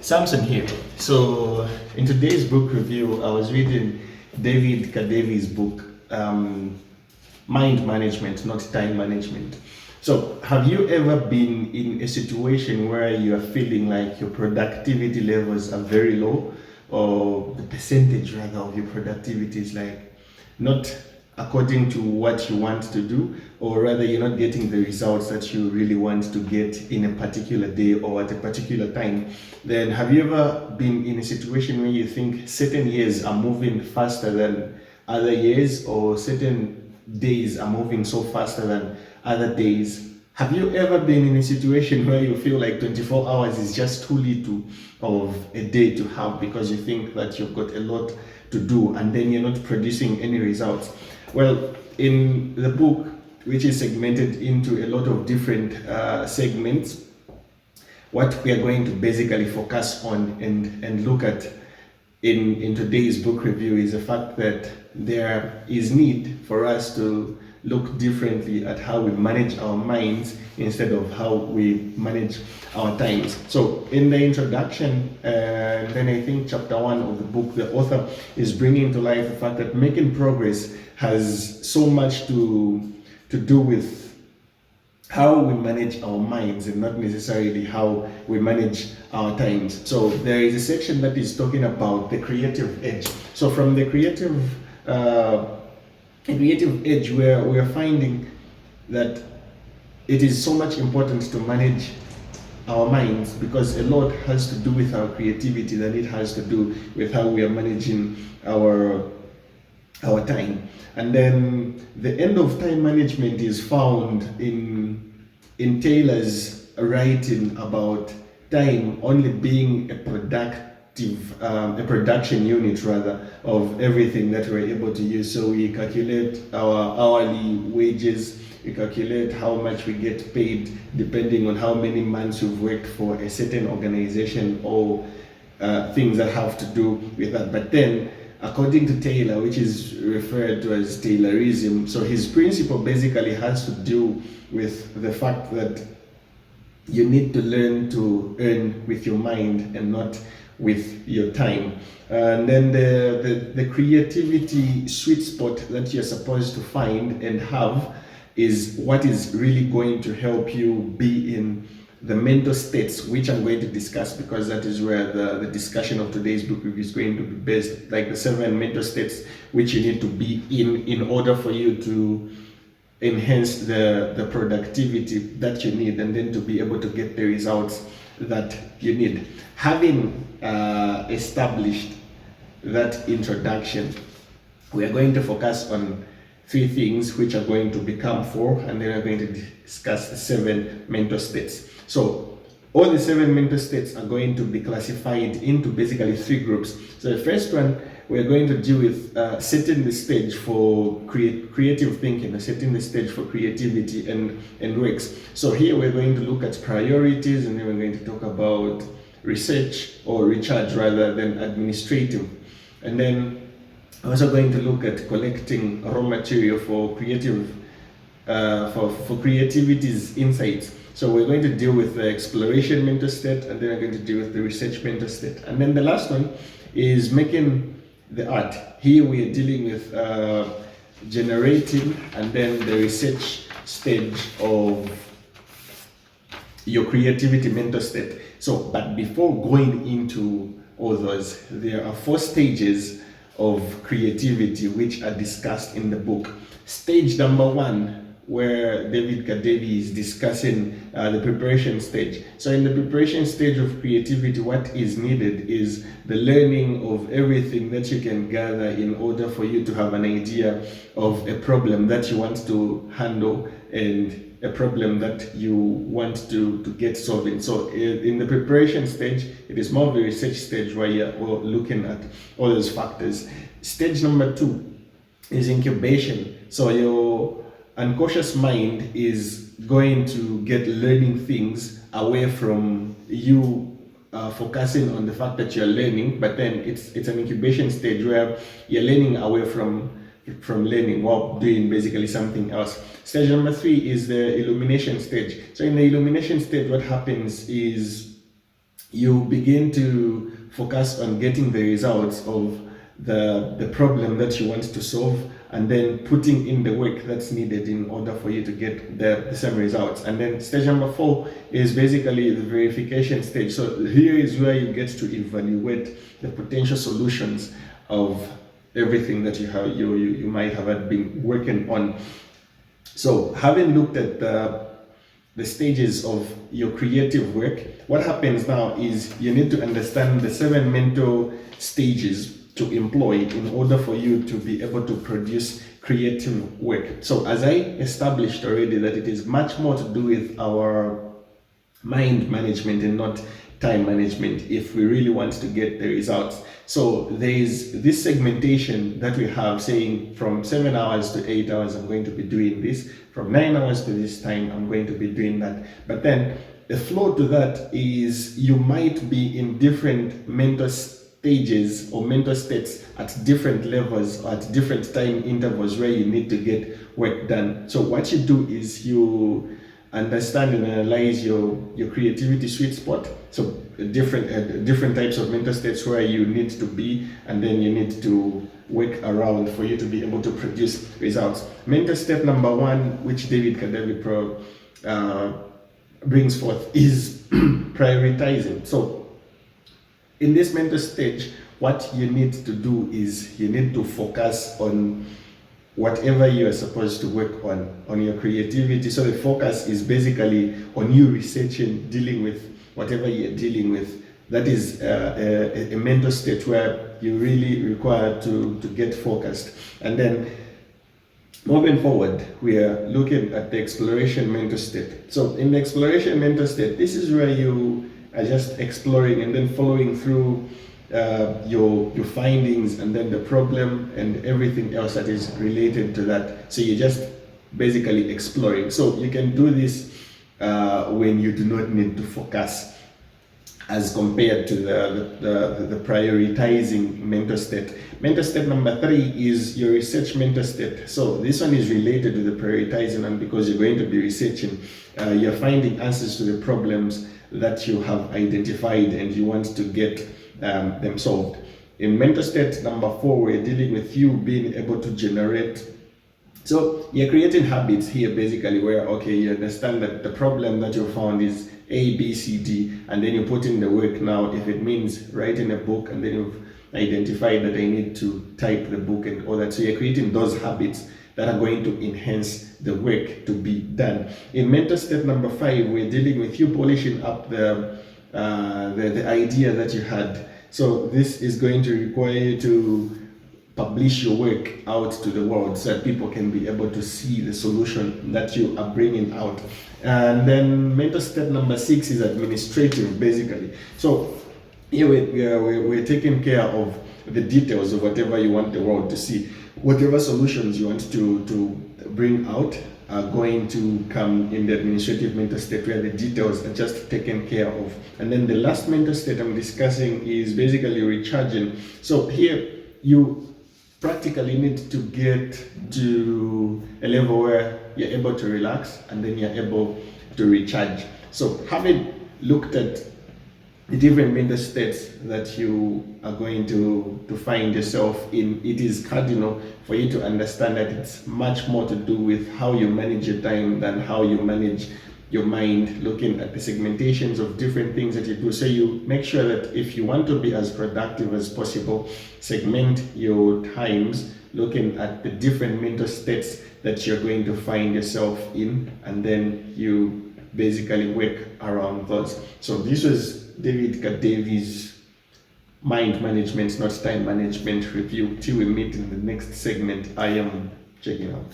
Samson here. So, in today's book review, I was reading David Kadevi's book, Mind Management, not Time Management. So, have you ever been in a situation where you are feeling like your productivity levels are very low, or the percentage rather of your productivity is like not according to what you want to do, or rather you're not getting the results that you really want to get in a particular day or at a particular time? Then have you ever been in a situation where you think certain years are moving faster than other years, or certain days are moving so faster than other days? Have you ever been in a situation where you feel like 24 hours is just too little of a day to have because you think that you've got a lot to do and then you're not producing any results? Well, in the book, which is segmented into a lot of different segments, what we are going to basically focus on and look at in today's book review is the fact that there is need for us to look differently at how we manage our minds instead of how we manage our times. So in the introduction, and then I think chapter 1 of the book, the author is bringing to life the fact that making progress has so much to do with how we manage our minds and not necessarily how we manage our times. So there is a section that is talking about the creative edge. So from the creative edge, where we are finding that it is so much important to manage our minds, because a lot has to do with our creativity than it has to do with how we are managing our time. And then the end of time management is found in Taylor's writing about time only being a production unit rather of everything that we're able to use. So we calculate our hourly wages, we calculate how much we get paid depending on how many months we've worked for a certain organization, or things that have to do with that. But then, according to Taylor, which is referred to as Taylorism, so his principle basically has to do with the fact that you need to learn to earn with your mind and not with your time. And then the creativity sweet spot that you're supposed to find and have is what is really going to help you be in the mental states, which I'm going to discuss, because that is where the discussion of today's book review is going to be based, like the 7 mental states which you need to be in order for you to enhance the productivity that you need, and then to be able to get the results that you need. Having established that introduction, we are going to focus on 3 things, which are going to become 4, and then we're going to discuss the 7 mental states. So all the 7 mental states are going to be classified into basically 3 groups. So the first one, we're going to deal with setting the stage for creative thinking, setting the stage for creativity and works. So here we're going to look at priorities, and then we're going to talk about research, or recharge rather than administrative. And then I'm also going to look at collecting raw material for creative for creativity's insights. So we're going to deal with the exploration mental state, and then we're going to deal with the research mental state. And then the last one is making the art. Here we are dealing with generating, and then the research stage of your creativity mental state. So, but before going into all those, there are 4 stages of creativity which are discussed in the book. Stage number 1, where David Kadevi is discussing the preparation stage. So in the preparation stage of creativity, what is needed is the learning of everything that you can gather in order for you to have an idea of a problem that you want to handle and a problem that you want to get solving. So in the preparation stage, it is more of the research stage where you're looking at all those factors. Stage number 2 is incubation. So your unconscious mind is going to get learning things away from you focusing on the fact that you're learning, but then it's an incubation stage where you're learning away from learning while doing basically something else. Stage number 3 is the illumination stage. So in the illumination stage, what happens is you begin to focus on getting the results of the problem that you want to solve, and then putting in the work that's needed in order for you to get the same results. And then stage number 4 is basically the verification stage. So here is where you get to evaluate the potential solutions of everything that you might have been working on. So having looked at the stages of your creative work, what happens now is you need to understand the 7 mental stages to employ in order for you to be able to produce creative work. So as I established already, that it is much more to do with our mind management and not time management if we really want to get the results. So there is this segmentation that we have saying from 7 hours to 8 hours I'm going to be doing this, from 9 hours to this time I'm going to be doing that. But then the flow to that is you might be in different mental stages or mental states at different levels or at different time intervals where you need to get work done. So what you do is you understand and analyze your creativity sweet spot. So different types of mental states where you need to be, and then you need to work around for you to be able to produce results. Mental state number 1, which David Kadavy brings forth, is prioritizing. So in this mental stage, what you need to do is you need to focus on whatever you are supposed to work on your creativity. So the focus is basically on you researching, dealing with whatever you're dealing with. That is a mental state where you really require to get focused. And then moving forward, we are looking at the exploration mental state. So in the exploration mental state, this is where you are just exploring and then following through your findings and then the problem and everything else that is related to that. So you're just basically exploring. So you can do this when you do not need to focus, as compared to the prioritizing mental state. Mental state number 3 is your research mental state. So this one is related to the prioritizing, and because you're going to be researching, you're finding answers to the problems that you have identified and you want to get them solved. In mental state number 4, we're dealing with you being able to generate. So you're creating habits here basically, where okay, you understand that the problem that you found is A, B, C, D, and then you put in the work. Now if it means writing a book, and then you've identified that I need to type the book and all that, so you're creating those habits that are going to enhance the work to be done. In mental state number 5, we're dealing with you polishing up the idea that you had. So this is going to require you to publish your work out to the world so that people can be able to see the solution that you are bringing out. And then mental state number 6 is administrative, basically. So here we're taking care of the details of whatever you want the world to see. Whatever solutions you want to bring out are going to come in the administrative mental state, where the details are just taken care of. And then the last mental state I'm discussing is basically recharging. So here you practically need to get to a level where you're able to relax and then you're able to recharge. So having looked at the different mental states that you are going to find yourself in, it is cardinal for you to understand that it's much more to do with how you manage your time than how you manage your mind, looking at the segmentations of different things that you do. So you make sure that if you want to be as productive as possible, segment your times, looking at the different mental states that you're going to find yourself in, and then you basically work around those. So this was David Kadavy's mind management, not time management review. Till we meet in the next segment, I am checking out.